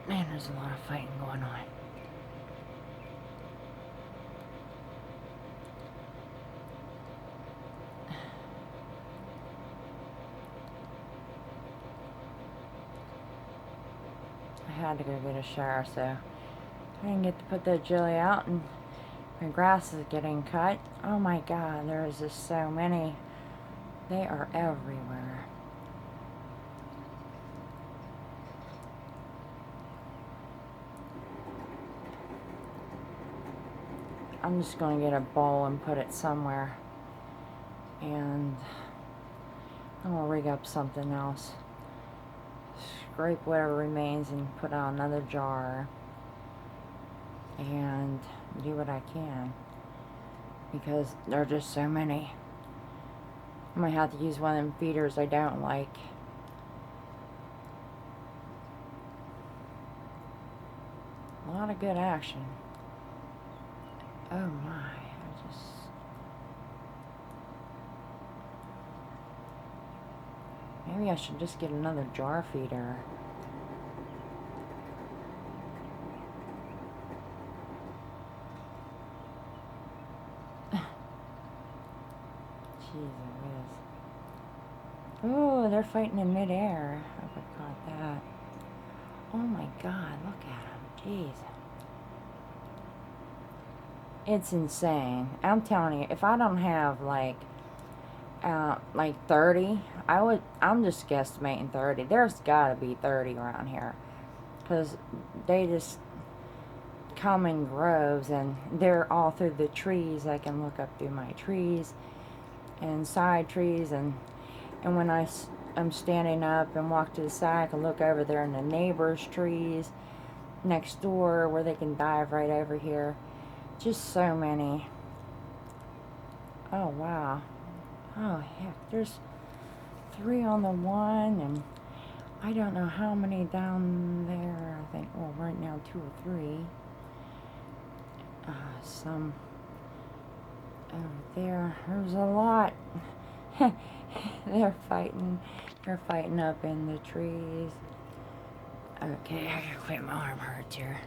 Man, there's a lot of fighting going on. I had to go get a shower, so I didn't get to put that jelly out, and my grass is getting cut. Oh my god, there's just so many. They are everywhere. I'm just going to get a bowl and put it somewhere, and I'm going to rig up something else. Scrape whatever remains and put on another jar and do what I can, because there are just so many. I might have to use one of them feeders I don't like. A lot of good action. Oh my, maybe I should just get another jar feeder. Jeez, it is. Oh, they're fighting in midair. I hope I caught that. Oh my god, look at them. Jeez. It's insane. I'm telling you, if I don't have like 30, I'm just guesstimating 30. There's gotta be 30 around here, because they just come in groves, and they're all through the trees. I can look up through my trees and side trees, and when I'm standing up and walk to the side, I can look over there in the neighbor's trees next door, where they can dive right over here. Just so many. Oh wow. Oh heck, there's 3 on the one, and I don't know how many down there. I think, well, right now 2 or 3. Some over there. There's a lot. They're fighting up in the trees. Okay, I gotta quit. My arm hurts here.